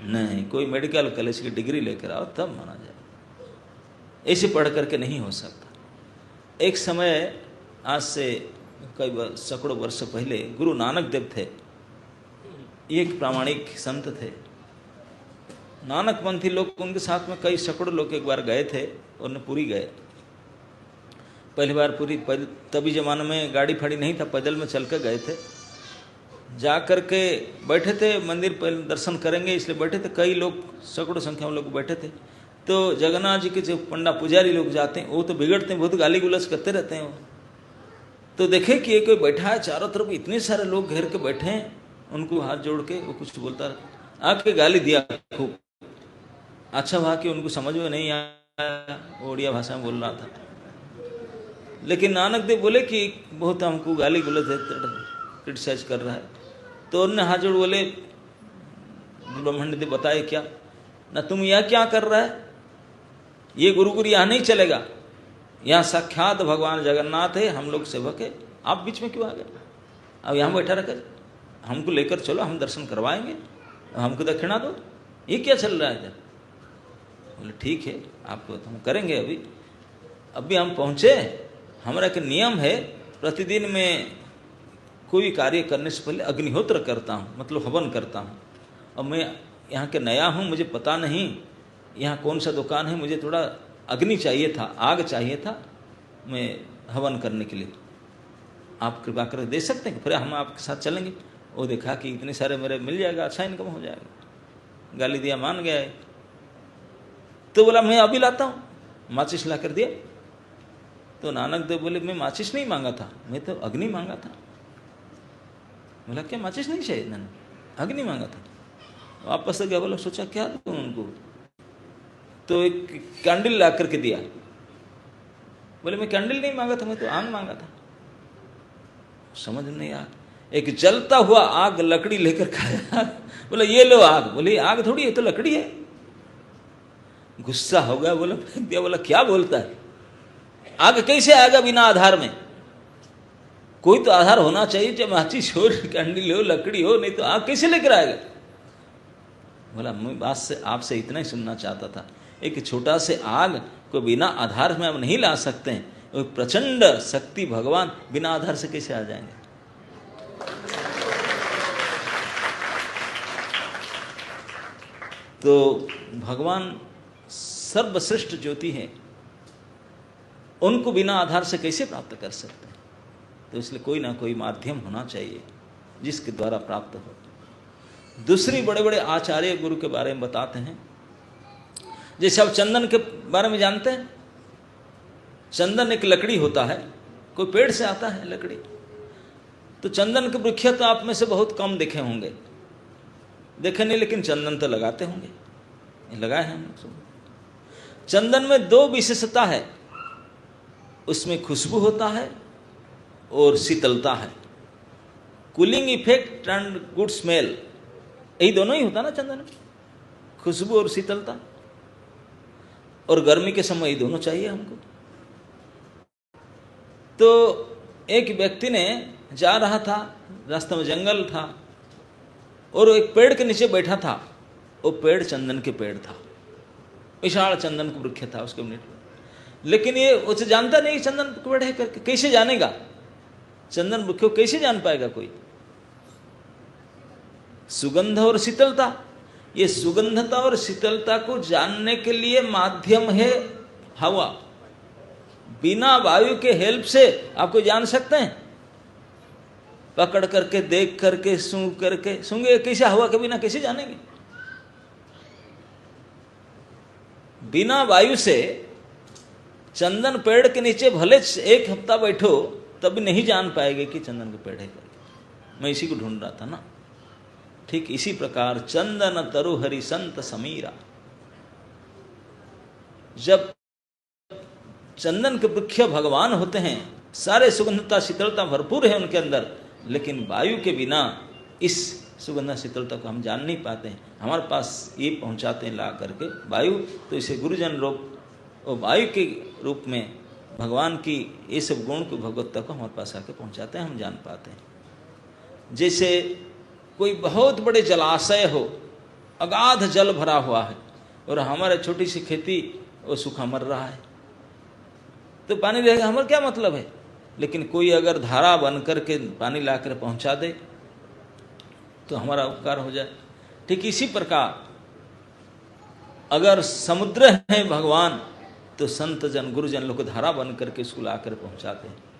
नहीं, कोई medical college की डिग्री लेकर आओ तब माना जाए, ऐसे पढ़ करके नहीं हो सकता। एक समय, आज से कई सैकड़ों वर्ष पहले, गुरु नानक देव थे, एक प्रामाणिक संत थे। नानकपंथी लोग उनके साथ में कई सैकड़ों लोग एक बार गए थे, उन्हें पुरी गए। पहली बार पुरी, तभी ज़माने में गाड़ी फाड़ी नहीं था, पैदल में चल कर गए थे। जा कर के बैठे थे, मंदिर पर दर्शन करेंगे इसलिए बैठे थे, कई लोग, सैकड़ों संख्या में लोग बैठे थे। तो जगन्नाथ जी के जो पंडा पुजारी लोग जाते हैं, वो तो बिगड़ते हैं, बहुत गाली गुलज करते रहते हैं वो। तो देखे कि कोई बैठा है, चारों तरफ इतने सारे लोग घेर के बैठे हैं, उनको हाथ जोड़ के वो कुछ बोलता रहा, आके गाली दिया खूब। अच्छा हुआ कि उनको समझ में नहीं आया, उड़िया भाषा में बोल रहा था। लेकिन नानक देव बोले कि बहुत हमको गाली गलत है, क्रिटिसाइज कर रहा है। तो उन्होंने हाथ जोड़ बोले, ब्रह्मण्ड देव बताए क्या ना, तुम यह क्या कर रहा है, ये गुरुकुल यहाँ नहीं चलेगा, यहाँ साक्षात भगवान जगन्नाथ है, हम लोग सेवक है, आप बीच में क्यों आ गए? अब यहाँ बैठा रखकर हमको लेकर चलो, हम दर्शन करवाएंगे, हमको दक्षिणा दो, ये क्या चल रहा है इधर? बोले ठीक है, आपको हम करेंगे। अभी हम पहुँचे, हमारा एक नियम है, प्रतिदिन में कोई कार्य करने से पहले अग्निहोत्र करता हूँ, मतलब हवन करता हूँ। अब मैं यहाँ के नया हूँ, मुझे पता नहीं यहाँ कौन सा दुकान है, मुझे थोड़ा अग्नि चाहिए था, आग चाहिए था मैं हवन करने के लिए, आप कृपा कर दे सकते हैं? फिर हम आपके साथ चलेंगे। वो देखा कि इतने सारे मेरे मिल जाएगा, अच्छा इनकम हो जाएगा। गाली दिया, मान गया है। तो बोला मैं अभी लाता हूँ, माचिस ला कर दिया। तो नानक देव बोले मैं माचिस नहीं मांगा था, मैं तो अग्नि मांगा था। बोला क्या माचिस नहीं चाहिए? मैंने अग्नि मांगा था। वापस गया, बोला सोचा क्या दूं उनको, तो एक कैंडल ला करके दिया। बोले मैं कैंडल नहीं मांगा था, मैं तो आग मांगा था। समझ नहीं आया, एक जलता हुआ आग लकड़ी लेकर खाया। बोला ये लो आग। बोले आग थोड़ी है, तो लकड़ी है। गुस्सा हो गया, बोला फेंक दिया। बोला क्या बोलता है, आग कैसे आएगा बिना आधार में? कोई तो आधार होना चाहिए, चाहे माचिस हो, कैंडल हो, लकड़ी हो, नहीं तो आग कैसे लेकर आएगा? बोला मैं बात से आपसे इतना ही सुनना चाहता था, एक छोटा से आग को बिना आधार में हम नहीं ला सकते हैं, वो प्रचंड शक्ति भगवान बिना आधार से कैसे आ जाएंगे? तो भगवान सर्वश्रेष्ठ ज्योति है, उनको बिना आधार से कैसे प्राप्त कर सकते हैं? तो इसलिए कोई ना कोई माध्यम होना चाहिए जिसके द्वारा प्राप्त हो। दूसरी बड़े बड़े आचार्य गुरु के बारे में बताते हैं, जैसे अब चंदन के बारे में जानते हैं। चंदन एक लकड़ी होता है, कोई पेड़ से आता है लकड़ी। तो चंदन के वृक्ष तो आप में से बहुत कम देखे होंगे, देखे नहीं, लेकिन चंदन तो लगाते होंगे, लगाए हैं हम लोग। चंदन में दो विशेषता है, उसमें खुशबू होता है और शीतलता है। Cooling effect and good smell, यही दोनों ही होता ना चंदन में, खुशबू और शीतलता। और गर्मी के समय ये दोनों चाहिए हमको। तो एक व्यक्ति ने जा रहा था, रास्ते में जंगल था और एक पेड़ के नीचे बैठा था। वो पेड़ चंदन के पेड़ था, विशाल चंदन का वृक्ष था उसके नीचे। लेकिन ये उसे जानता नहीं चंदन पेड़ है करके, कैसे जानेगा? चंदन वृक्ष कैसे जान पाएगा कोई? सुगंध और शीतलता, ये सुगंधता और शीतलता को जानने के लिए माध्यम है हवा। बिना वायु के हेल्प से आपको जान सकते हैं? पकड़ करके, देख करके, सूंघ करके, सूंघे कैसे? हवा के बिना कैसे जानेंगे? बिना वायु से चंदन पेड़ के नीचे भले एक हफ्ता बैठो तब भी नहीं जान पाएंगे कि चंदन के पेड़ है करके। मैं इसी को ढूंढ रहा था ना। ठीक इसी प्रकार चंदन तरु हरि संत समीरा, जब चंदन के वृक्ष भगवान होते हैं, सारे सुगंधता शीतलता भरपूर है उनके अंदर, लेकिन वायु के बिना इस सुगंधा शीतलता को हम जान नहीं पाते हैं। हमारे पास ये पहुंचाते हैं ला करके वायु, तो इसे गुरुजन लोग और वायु के रूप में भगवान की ये सब गुण को, भगवत्ता को हमारे पास आके पहुंचाते हैं, हम जान पाते हैं। जैसे कोई बहुत बड़े जलाशय हो अगाध जल भरा हुआ है और हमारा छोटी सी खेती वो सूखा मर रहा है, तो पानी रहेगा हमारा क्या मतलब है। लेकिन कोई अगर धारा बन करके पानी ला कर पहुँचा दे तो हमारा उपकार हो जाए। ठीक इसी प्रकार अगर समुद्र है भगवान तो संत जन गुरुजन लोग धारा बन करके इसको ला कर पहुँचाते हैं।